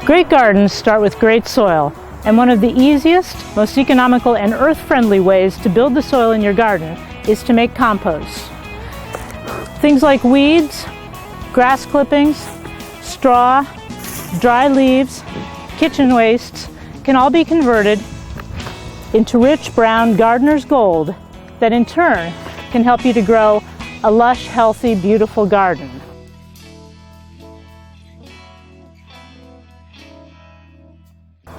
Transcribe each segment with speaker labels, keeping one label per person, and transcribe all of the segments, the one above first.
Speaker 1: Great gardens start with great soil, and one of the easiest, most economical, and earth-friendly ways to build the soil in your garden is to make compost. Things like weeds, grass clippings, straw, dry leaves, kitchen wastes can all be converted into rich brown gardener's gold that in turn can help you to grow a lush, healthy, beautiful garden.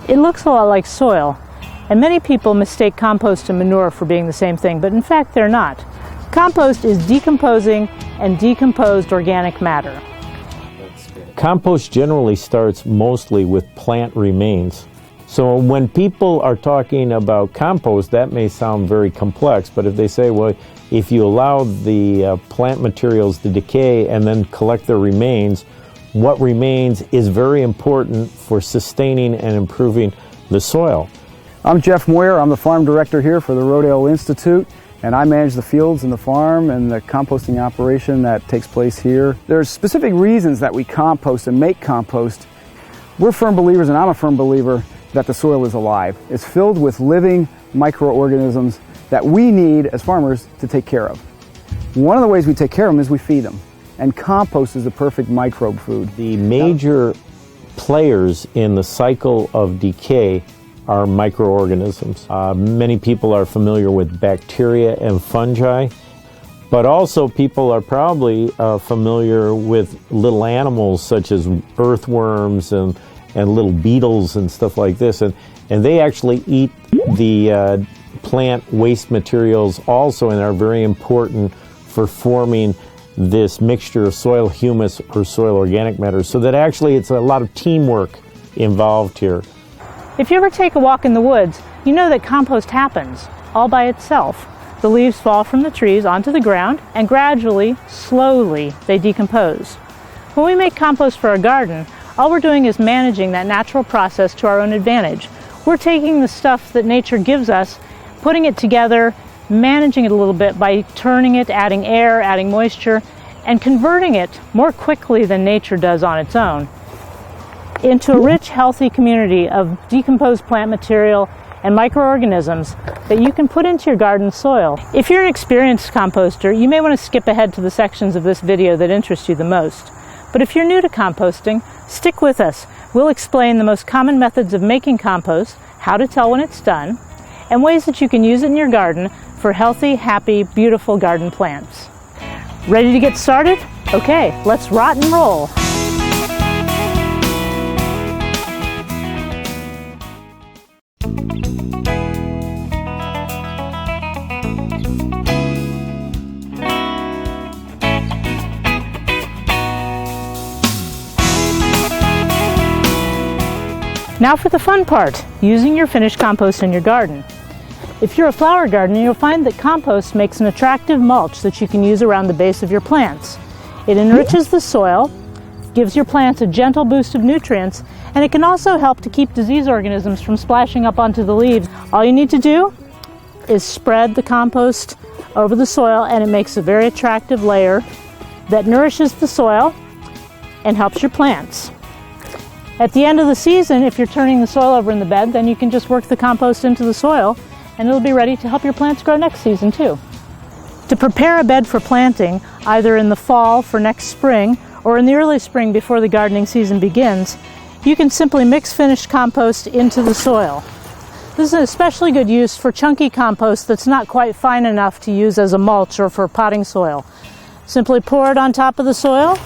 Speaker 1: It looks a lot like soil, and many people mistake compost and manure for being the same thing, but in fact they're not. Compost is decomposing and decomposed organic matter.
Speaker 2: Compost generally starts mostly with plant remains. So when people are talking about compost, that may sound very complex, but if they say, well, if you allow the plant materials to decay and then collect their remains, what remains is very important for sustaining and improving the soil.
Speaker 3: I'm Jeff Moyer. I'm the farm director here for the Rodale Institute, and I manage the fields and the farm and the composting operation that takes place here. There's specific reasons that we compost and make compost. We're firm believers, and I'm a firm believer, that the soil is alive. It's filled with living microorganisms that we need as farmers to take care of. One of the ways we take care of them is we feed them. And compost is the perfect microbe food.
Speaker 2: The major players in the cycle of decay are microorganisms. Many people are familiar with bacteria and fungi, but also people are probably familiar with little animals such as earthworms and little beetles and stuff like this. And they actually eat the plant waste materials also, and are very important for forming this mixture of soil humus or soil organic matter, so that actually it's a lot of teamwork involved here.
Speaker 1: If you ever take a walk in the woods, you know that compost happens all by itself. The leaves fall from the trees onto the ground, and gradually, slowly, they decompose. When we make compost for our garden, all we're doing is managing that natural process to our own advantage. We're taking the stuff that nature gives us, putting it together, managing it a little bit by turning it, adding air, adding moisture, and converting it more quickly than nature does on its own into a rich, healthy community of decomposed plant material and microorganisms that you can put into your garden soil. If you're an experienced composter, you may want to skip ahead to the sections of this video that interest you the most. But if you're new to composting, stick with us. We'll explain the most common methods of making compost, how to tell when it's done, and ways that you can use it in your garden for healthy, happy, beautiful garden plants. Ready to get started? Okay, let's rot and roll. Now for the fun part, using your finished compost in your garden. If you're a flower gardener, you'll find that compost makes an attractive mulch that you can use around the base of your plants. It enriches the soil, gives your plants a gentle boost of nutrients, and it can also help to keep disease organisms from splashing up onto the leaves. All you need to do is spread the compost over the soil, and it makes a very attractive layer that nourishes the soil and helps your plants. At the end of the season, if you're turning the soil over in the bed, then you can just work the compost into the soil, and it'll be ready to help your plants grow next season too. To prepare a bed for planting, either in the fall for next spring or in the early spring before the gardening season begins, you can simply mix finished compost into the soil. This is an especially good use for chunky compost that's not quite fine enough to use as a mulch or for potting soil. Simply pour it on top of the soil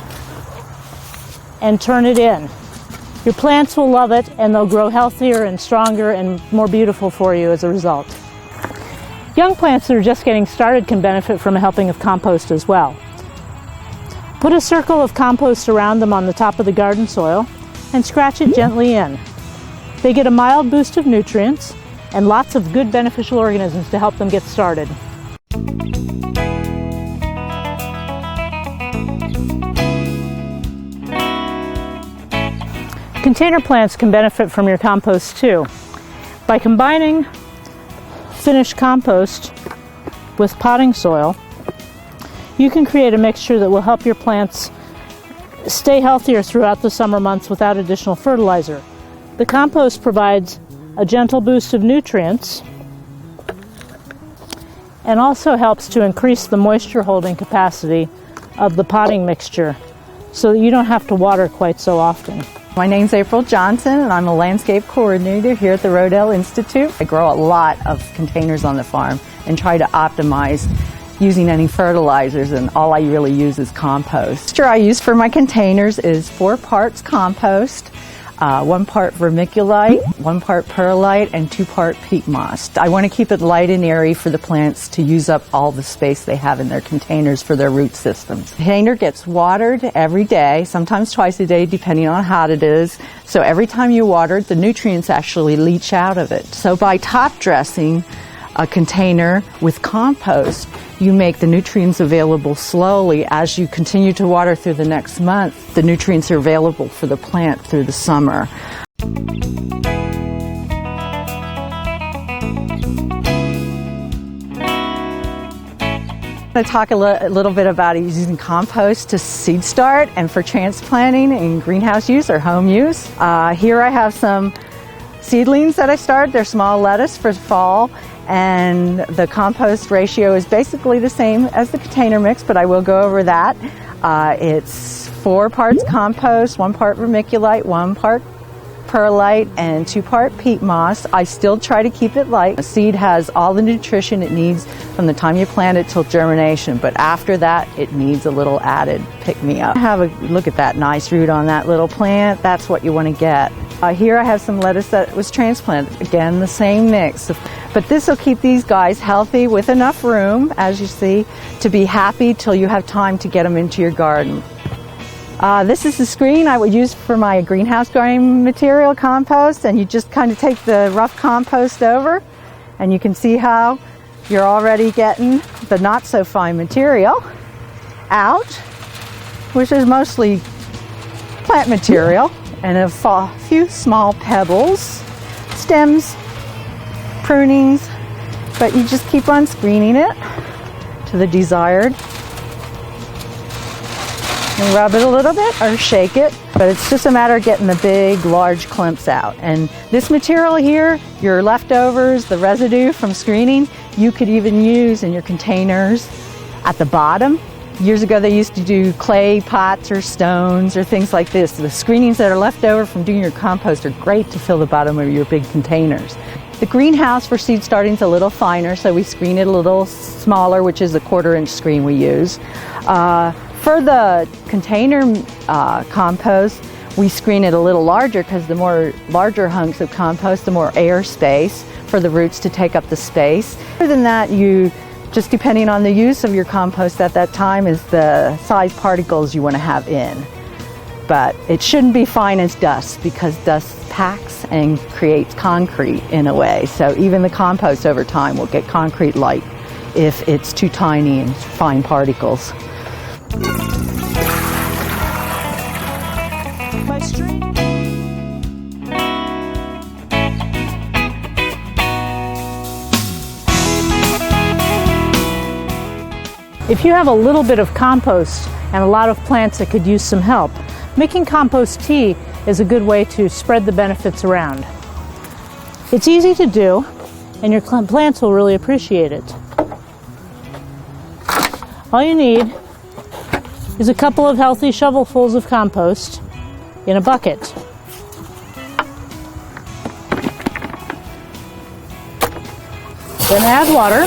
Speaker 1: and turn it in. Your plants will love it, and they'll grow healthier and stronger and more beautiful for you as a result. Young plants that are just getting started can benefit from a helping of compost as well. Put a circle of compost around them on the top of the garden soil and scratch it gently in. They get a mild boost of nutrients and lots of good beneficial organisms to help them get started. Container plants can benefit from your compost too. By combining finished compost with potting soil, you can create a mixture that will help your plants stay healthier throughout the summer months without additional fertilizer. The compost provides a gentle boost of nutrients and also helps to increase the moisture holding capacity of the potting mixture so that you don't have to water quite so often.
Speaker 4: My name's April Johnson and I'm a landscape coordinator here at the Rodale Institute. I grow a lot of containers on the farm and try to optimize using any fertilizers, and all I really use is compost. The mixture I use for my containers is 4 parts compost, 1 part vermiculite, 1 part perlite, and 2 part peat moss. I want to keep it light and airy for the plants to use up all the space they have in their containers for their root systems. The container gets watered every day, sometimes twice a day depending on how hot it is. So every time you water it, the nutrients actually leach out of it. So by top dressing a container with compost, you make the nutrients available slowly. As you continue to water through the next month, the nutrients are available for the plant through the summer. I'm going to talk a little bit about using compost to seed start and for transplanting in greenhouse use or home use. Here I have some seedlings that I started. They're small lettuce for fall, and the compost ratio is basically the same as the container mix, but I will go over that. It's 4 parts compost, 1 part vermiculite, 1 part perlite, and 2 part peat moss. I still try to keep it light. A seed has all the nutrition it needs from the time you plant it till germination, but after that it needs a little added pick-me-up. Have a look at that nice root on that little plant. That's what you want to get. Here I have some lettuce that was transplanted. Again, the same mix. But this will keep these guys healthy with enough room, as you see, to be happy till you have time to get them into your garden. This is the screen I would use for my greenhouse growing material compost, and you just kind of take the rough compost over and you can see how you're already getting the not so fine material out, which is mostly plant material, and a few small pebbles, stems, prunings, but you just keep on screening it to the desired. And rub it a little bit or shake it, but it's just a matter of getting the big, large clumps out. And this material here, your leftovers, the residue from screening, you could even use in your containers at the bottom. Years ago they used to do clay pots or stones or things like this. The screenings that are left over from doing your compost are great to fill the bottom of your big containers. The greenhouse for seed starting is a little finer, so we screen it a little smaller, which is a 1/4-inch screen we use. For the container compost, we screen it a little larger because the more larger hunks of compost, the more air space for the roots to take up the space. Other than that, you just depending on the use of your compost at that time is the size particles you want to have in. But it shouldn't be fine as dust because dust packs and creates concrete in a way. So even the compost over time will get concrete-like if it's too tiny and fine particles.
Speaker 1: If you have a little bit of compost and a lot of plants that could use some help, making compost tea is a good way to spread the benefits around. It's easy to do, and your plants will really appreciate it. All you need is a couple of healthy shovelfuls of compost in a bucket. Then add water.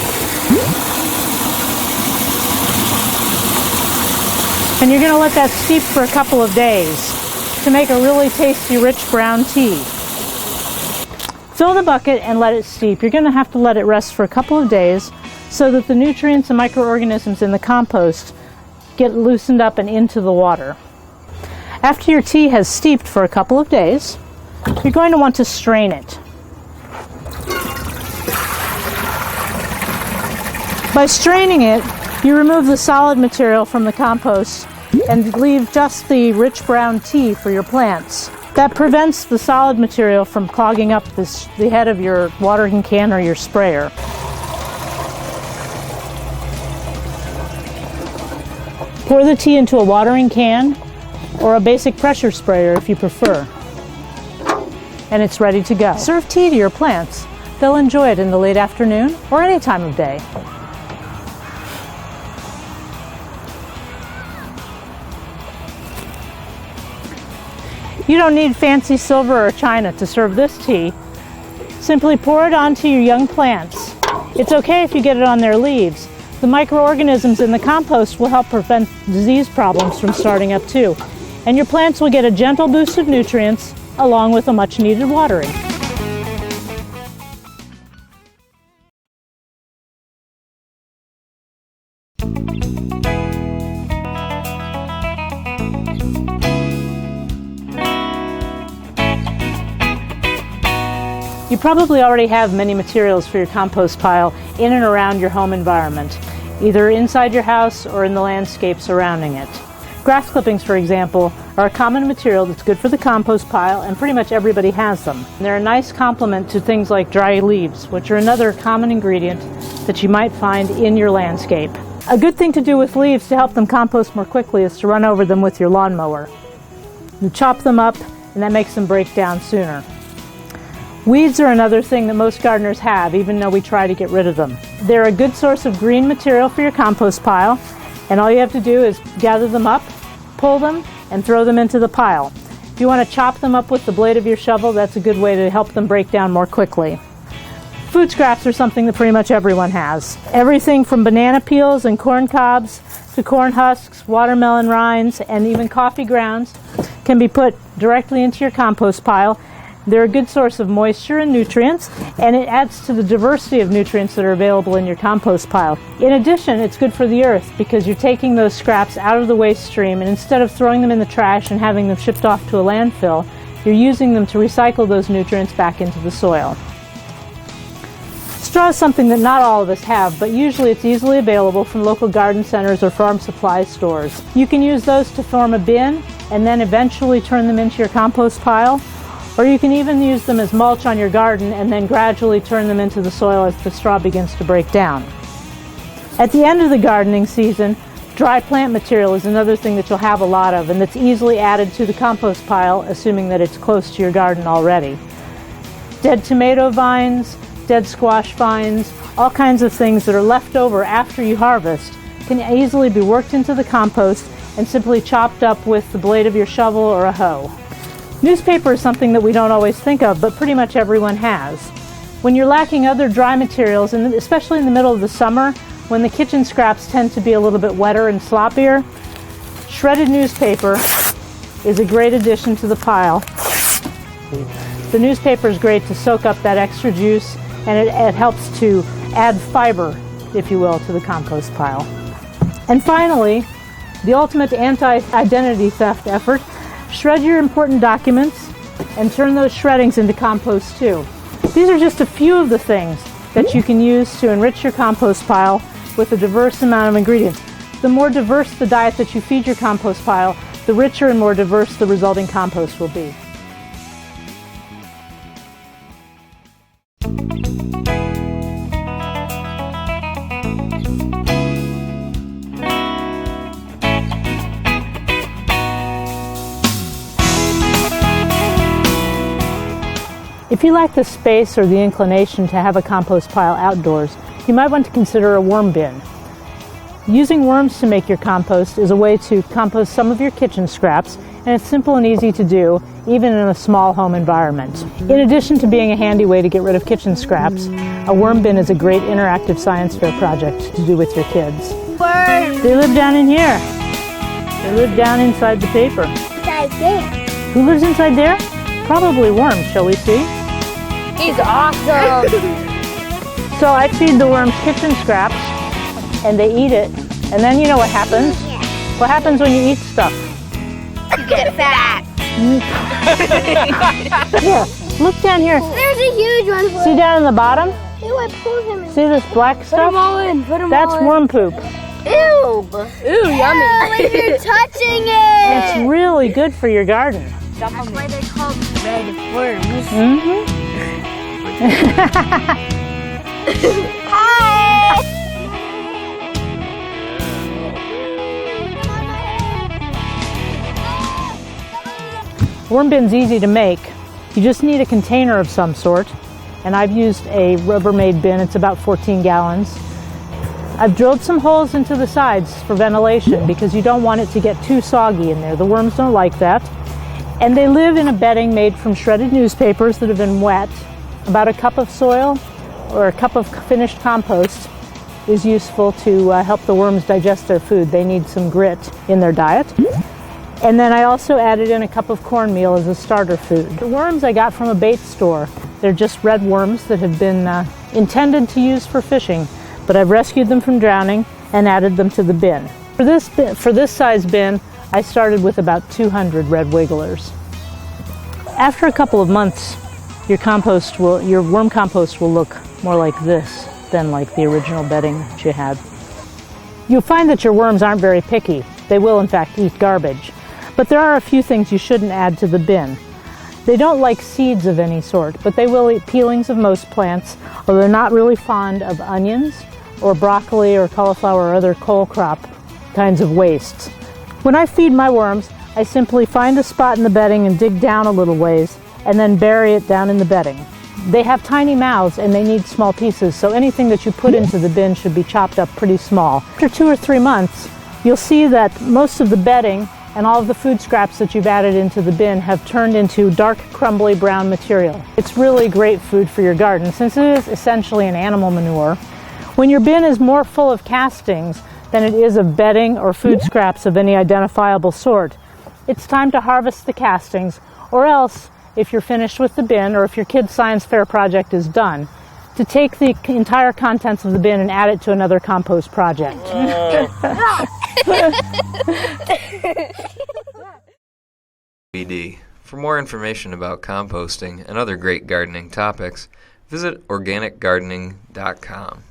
Speaker 1: And you're going to let that steep for a couple of days to make a really tasty, rich brown tea. Fill the bucket and let it steep. You're going to have to let it rest for a couple of days so that the nutrients and microorganisms in the compost get loosened up and into the water. After your tea has steeped for a couple of days, you're going to want to strain it. By straining it, you remove the solid material from the compost and leave just the rich brown tea for your plants. That prevents the solid material from clogging up the head of your watering can or your sprayer. Pour the tea into a watering can or a basic pressure sprayer if you prefer. And it's ready to go. Serve tea to your plants. They'll enjoy it in the late afternoon or any time of day. You don't need fancy silver or china to serve this tea. Simply pour it onto your young plants. It's okay if you get it on their leaves. The microorganisms in the compost will help prevent disease problems from starting up too. And your plants will get a gentle boost of nutrients along with a much needed watering. You probably already have many materials for your compost pile in and around your home environment, either inside your house or in the landscape surrounding it. Grass clippings, for example, are a common material that's good for the compost pile, and pretty much everybody has them. And they're a nice complement to things like dry leaves, which are another common ingredient that you might find in your landscape. A good thing to do with leaves to help them compost more quickly is to run over them with your lawnmower. You chop them up, and that makes them break down sooner. Weeds are another thing that most gardeners have, even though we try to get rid of them. They're a good source of green material for your compost pile, and all you have to do is gather them up, pull them, and throw them into the pile. If you want to chop them up with the blade of your shovel, that's a good way to help them break down more quickly. Food scraps are something that pretty much everyone has. Everything from banana peels and corn cobs to corn husks, watermelon rinds, and even coffee grounds can be put directly into your compost pile. They're a good source of moisture and nutrients, and it adds to the diversity of nutrients that are available in your compost pile. In addition, it's good for the earth because you're taking those scraps out of the waste stream, and instead of throwing them in the trash and having them shipped off to a landfill, you're using them to recycle those nutrients back into the soil. Straw is something that not all of us have, but usually it's easily available from local garden centers or farm supply stores. You can use those to form a bin and then eventually turn them into your compost pile. Or you can even use them as mulch on your garden and then gradually turn them into the soil as the straw begins to break down. At the end of the gardening season, dry plant material is another thing that you'll have a lot of and that's easily added to the compost pile, assuming that it's close to your garden already. Dead tomato vines, dead squash vines, all kinds of things that are left over after you harvest can easily be worked into the compost and simply chopped up with the blade of your shovel or a hoe. Newspaper is something that we don't always think of, but pretty much everyone has. When you're lacking other dry materials, and especially in the middle of the summer, when the kitchen scraps tend to be a little bit wetter and sloppier, shredded newspaper is a great addition to the pile. The newspaper is great to soak up that extra juice, and it helps to add fiber, if you will, to the compost pile. And finally, the ultimate anti-identity theft effort: shred your important documents and turn those shreddings into compost too. These are just a few of the things that you can use to enrich your compost pile with a diverse amount of ingredients. The more diverse the diet that you feed your compost pile, the richer and more diverse the resulting compost will be. If you lack the space or the inclination to have a compost pile outdoors, you might want to consider a worm bin. Using worms to make your compost is a way to compost some of your kitchen scraps, and it's simple and easy to do, even in a small home environment. In addition to being a handy way to get rid of kitchen scraps, a worm bin is a great interactive science fair project to do with your kids.
Speaker 5: Worms!
Speaker 1: They live down in here. They live down inside the paper.
Speaker 5: Inside there.
Speaker 1: Who lives inside there? Probably worms, shall we see?
Speaker 5: He's awesome!
Speaker 1: So I feed the worms kitchen scraps, and they eat it, and then you know what happens? What happens when you eat stuff?
Speaker 5: You get fat.
Speaker 1: Here, look down here.
Speaker 5: There's a huge one for
Speaker 1: See down in the bottom?
Speaker 5: Ew, I pulled him in.
Speaker 1: See this black
Speaker 5: Put
Speaker 1: stuff?
Speaker 5: them all in. Put them
Speaker 1: That's
Speaker 5: all in.
Speaker 1: worm poop.
Speaker 5: Ew. Ew, yummy. Like you're touching it.
Speaker 1: It's really good for your garden.
Speaker 5: That's why they're called red worms.
Speaker 1: Mm-hmm.
Speaker 5: Hi.
Speaker 1: Worm bin's easy to make. You just need a container of some sort. And I've used a Rubbermaid bin. It's about 14 gallons. I've drilled some holes into the sides for ventilation because you don't want it to get too soggy in there. The worms don't like that. And they live in a bedding made from shredded newspapers that have been wet. About a cup of soil or a cup of finished compost is useful to help the worms digest their food. They need some grit in their diet. And then I also added in a cup of cornmeal as a starter food. The worms I got from a bait store. They're just red worms that have been intended to use for fishing, but I've rescued them from drowning and added them to the bin. For this size bin, I started with about 200 red wigglers. After a couple of months, your worm compost will look more like this than like the original bedding that you had. You'll find that your worms aren't very picky. They will in fact eat garbage. But there are a few things you shouldn't add to the bin. They don't like seeds of any sort, but they will eat peelings of most plants, although they're not really fond of onions or broccoli or cauliflower or other cole crop kinds of wastes. When I feed my worms, I simply find a spot in the bedding and dig down a little ways and then bury it down in the bedding. They have tiny mouths and they need small pieces, so anything that you put into the bin should be chopped up pretty small. After 2 or 3 months, you'll see that most of the bedding and all of the food scraps that you've added into the bin have turned into dark, crumbly brown material. It's really great food for your garden since it is essentially an animal manure. When your bin is more full of castings than it is of bedding or food scraps of any identifiable sort, it's time to harvest the castings, or else, if you're finished with the bin or if your kid's science fair project is done, to take the entire contents of the bin and add it to another compost project.
Speaker 6: BD. For more information about composting and other great gardening topics, visit organicgardening.com.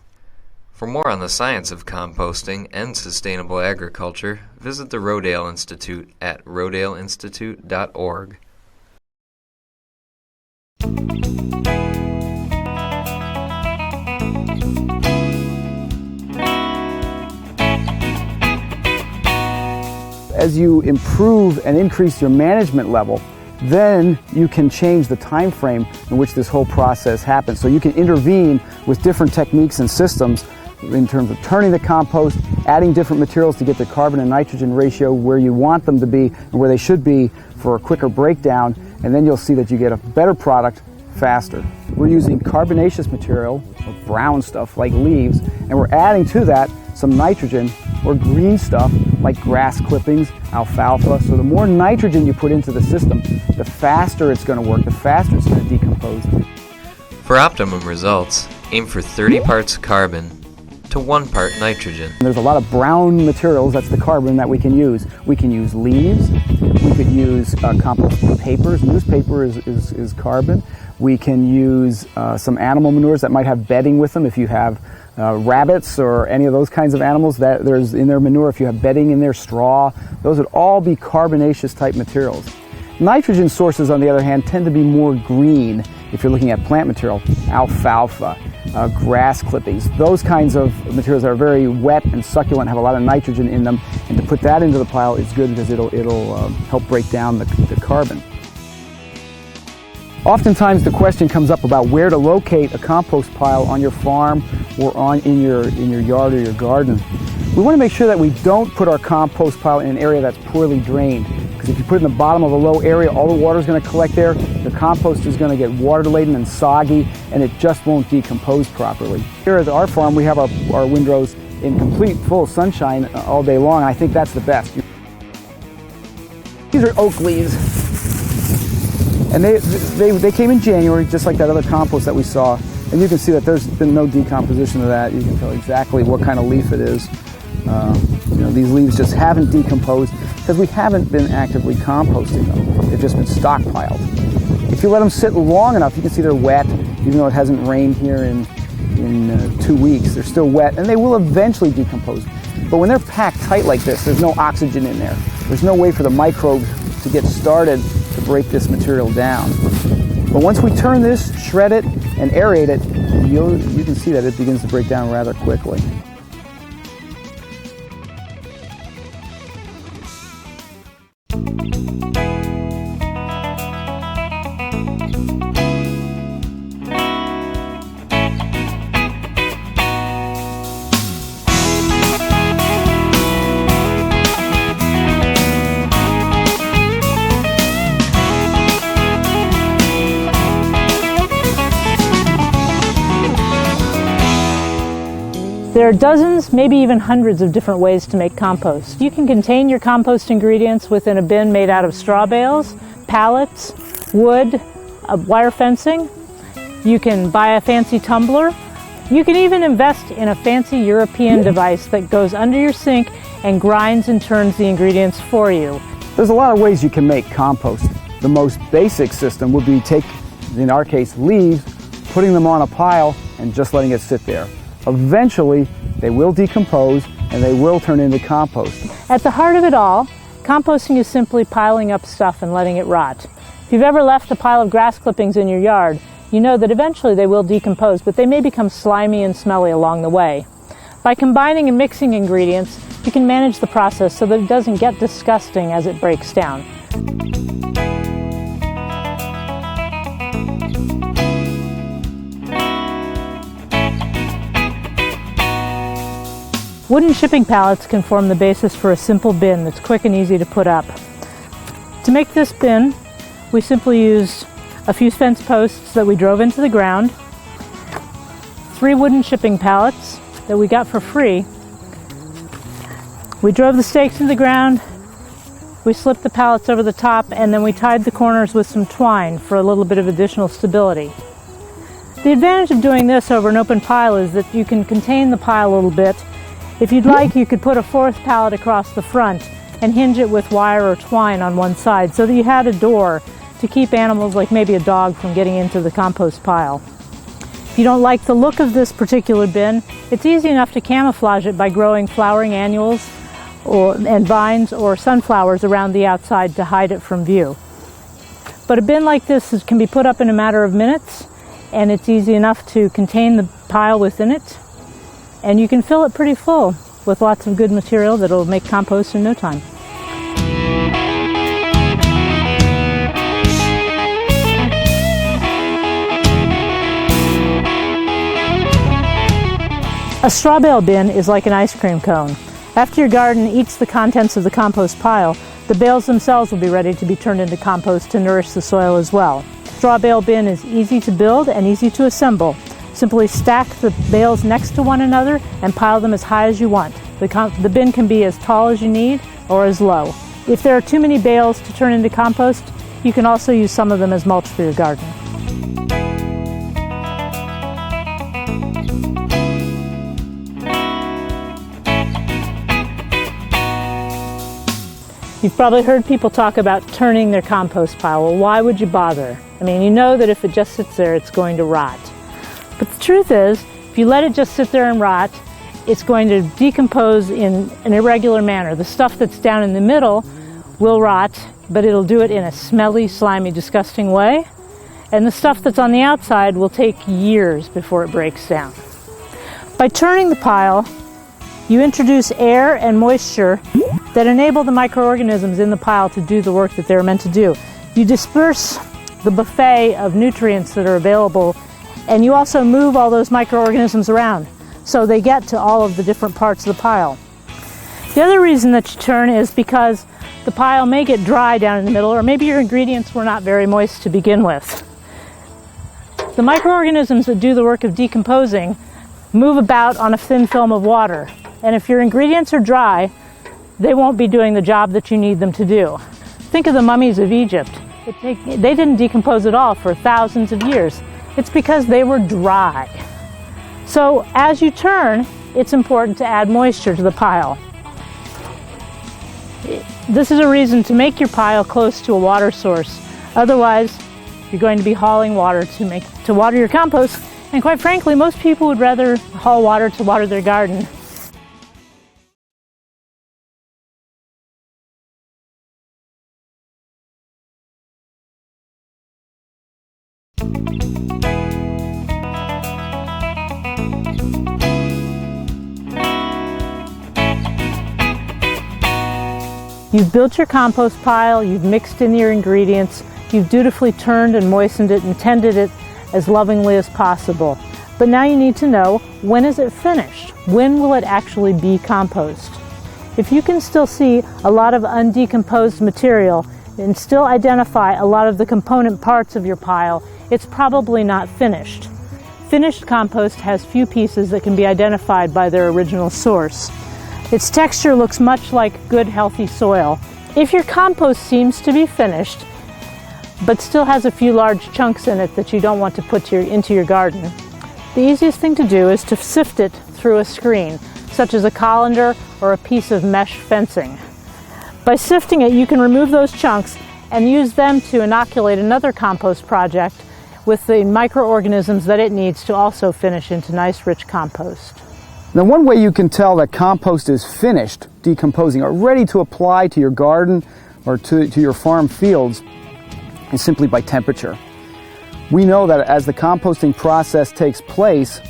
Speaker 6: For more on the science of composting and sustainable agriculture, visit the Rodale Institute at rodaleinstitute.org.
Speaker 3: As you improve and increase your management level, then you can change the time frame in which this whole process happens. So you can intervene with different techniques and systems in terms of turning the compost, adding different materials to get the carbon and nitrogen ratio where you want them to be and where they should be for a quicker breakdown, and then you'll see that you get a better product faster. We're using carbonaceous material, or brown stuff like leaves, and we're adding to that some nitrogen or green stuff like grass clippings, alfalfa. So the more nitrogen you put into the system, the faster it's going to work, the faster it's going to decompose.
Speaker 6: For optimum results, aim for 30 parts carbon to 1 part nitrogen.
Speaker 3: There's a lot of brown materials, that's the carbon, that we can use. We can use leaves, we could use compost papers, newspaper is carbon. We can use some animal manures that might have bedding with them. If you have rabbits or any of those kinds of animals that there's in their manure, if you have bedding in their straw, those would all be carbonaceous type materials. Nitrogen sources, on the other hand, tend to be more green if you're looking at plant material, alfalfa, grass clippings, those kinds of materials that are very wet and succulent, have a lot of nitrogen in them, and to put that into the pile is good because it'll help break down the carbon. Oftentimes the question comes up about where to locate a compost pile on your farm or in your yard or your garden. We want to make sure that we don't put our compost pile in an area that's poorly drained, because if you put it in the bottom of a low area, all the water is going to collect there, the compost is going to get water-laden and soggy, and it just won't decompose properly. Here at our farm we have our windrows in complete full sunshine all day long, and I think that's the best. These are oak leaves. And they came in January, just like that other compost that we saw. And you can see that there's been no decomposition of that. You can tell exactly what kind of leaf it is. These leaves just haven't decomposed because we haven't been actively composting them. They've just been stockpiled. If you let them sit long enough, you can see they're wet, even though it hasn't rained here in 2 weeks. They're still wet, and they will eventually decompose. But when they're packed tight like this, there's no oxygen in there. There's no way for the microbes to get started to break this material down. But once we turn this, shred it, and aerate it, you can see that it begins to break down rather quickly.
Speaker 1: There are dozens, maybe even hundreds of different ways to make compost. You can contain your compost ingredients within a bin made out of straw bales, pallets, wood, wire fencing. You can buy a fancy tumbler. You can even invest in a fancy European device that goes under your sink and grinds and turns the ingredients for you.
Speaker 3: There's a lot of ways you can make compost. The most basic system would be take, in our case, leaves, putting them on a pile and just letting it sit there. Eventually, they will decompose and they will turn into compost.
Speaker 1: At the heart of it all, composting is simply piling up stuff and letting it rot. If you've ever left a pile of grass clippings in your yard, you know that eventually they will decompose, but they may become slimy and smelly along the way. By combining and mixing ingredients, you can manage the process so that it doesn't get disgusting as it breaks down. Wooden shipping pallets can form the basis for a simple bin that's quick and easy to put up. To make this bin, we simply used a few fence posts that we drove into the ground, 3 wooden shipping pallets that we got for free. We drove the stakes into the ground, we slipped the pallets over the top, and then we tied the corners with some twine for a little bit of additional stability. The advantage of doing this over an open pile is that you can contain the pile a little bit. If you'd like, you could put a 4th pallet across the front and hinge it with wire or twine on one side so that you had a door to keep animals like maybe a dog from getting into the compost pile. If you don't like the look of this particular bin, it's easy enough to camouflage it by growing flowering annuals and vines or sunflowers around the outside to hide it from view. But a bin like this can be put up in a matter of minutes, and it's easy enough to contain the pile within it. And you can fill it pretty full with lots of good material that will make compost in no time. A straw bale bin is like an ice cream cone. After your garden eats the contents of the compost pile, the bales themselves will be ready to be turned into compost to nourish the soil as well. Straw bale bin is easy to build and easy to assemble. Simply stack the bales next to one another and pile them as high as you want. The bin can be as tall as you need or as low. If there are too many bales to turn into compost, you can also use some of them as mulch for your garden. You've probably heard people talk about turning their compost pile. Well, why would you bother? I mean, you know that if it just sits there, it's going to rot. But the truth is, if you let it just sit there and rot, it's going to decompose in an irregular manner. The stuff that's down in the middle will rot, but it'll do it in a smelly, slimy, disgusting way. And the stuff that's on the outside will take years before it breaks down. By turning the pile, you introduce air and moisture that enable the microorganisms in the pile to do the work that they're meant to do. You disperse the buffet of nutrients that are available, and you also move all those microorganisms around so they get to all of the different parts of the pile. The other reason that you turn is because the pile may get dry down in the middle, or maybe your ingredients were not very moist to begin with. The microorganisms that do the work of decomposing move about on a thin film of water, and if your ingredients are dry, they won't be doing the job that you need them to do. Think of the mummies of Egypt. They didn't decompose at all for thousands of years. It's because they were dry. So as you turn, it's important to add moisture to the pile. This is a reason to make your pile close to a water source. Otherwise, you're going to be hauling water to water your compost, and quite frankly, most people would rather haul water to water their garden. You've built your compost pile, you've mixed in your ingredients, you've dutifully turned and moistened it and tended it as lovingly as possible. But now you need to know, when is it finished? When will it actually be compost? If you can still see a lot of undecomposed material and still identify a lot of the component parts of your pile, it's probably not finished. Finished compost has few pieces that can be identified by their original source. Its texture looks much like good, healthy soil. If your compost seems to be finished, but still has a few large chunks in it that you don't want to put into your garden, the easiest thing to do is to sift it through a screen, such as a colander or a piece of mesh fencing. By sifting it, you can remove those chunks and use them to inoculate another compost project with the microorganisms that it needs to also finish into nice, rich compost.
Speaker 3: Now, one way you can tell that compost is finished decomposing or ready to apply to your garden or to your farm fields is simply by temperature. We know that as the composting process takes place,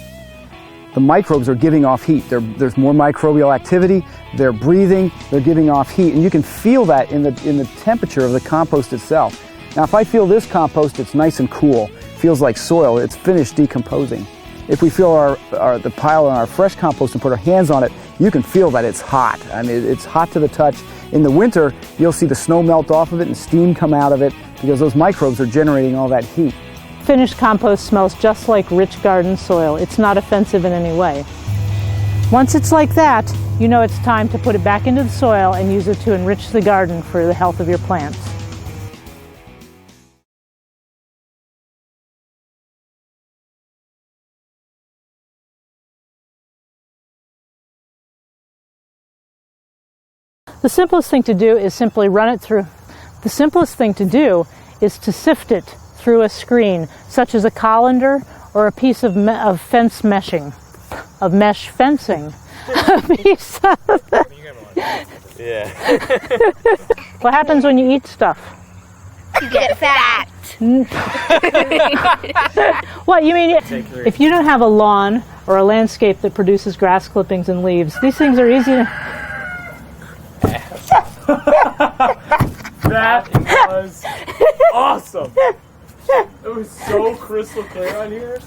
Speaker 3: the microbes are giving off heat. There's more microbial activity, they're breathing, they're giving off heat, and you can feel that in the temperature of the compost itself. Now, if I feel this compost, it's nice and cool, feels like soil, it's finished decomposing. If we feel the pile on our fresh compost and put our hands on it, you can feel that it's hot. I mean, it's hot to the touch. In the winter, you'll see the snow melt off of it and steam come out of it because those microbes are generating all that heat.
Speaker 1: Finished compost smells just like rich garden soil. It's not offensive in any way. Once it's like that, you know it's time to put it back into the soil and use it to enrich the garden for the health of your plants. The simplest thing to do is simply run it through. The simplest thing to do is to sift it through a screen, such as a colander or a piece of fence meshing, of mesh fencing. A piece of
Speaker 7: Yeah.
Speaker 1: What happens when you eat stuff?
Speaker 5: You get fat.
Speaker 1: What, you mean if you don't have a lawn or a landscape that produces grass clippings and leaves, these things are easy to...
Speaker 7: That was awesome. It was so crystal clear on here.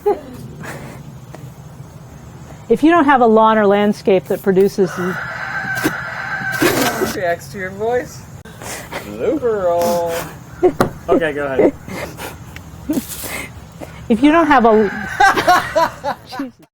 Speaker 1: If you don't have a lawn or landscape that produces...
Speaker 7: Reacts to your voice. Blooper roll. Okay, go ahead.
Speaker 1: If you don't have a... Jesus.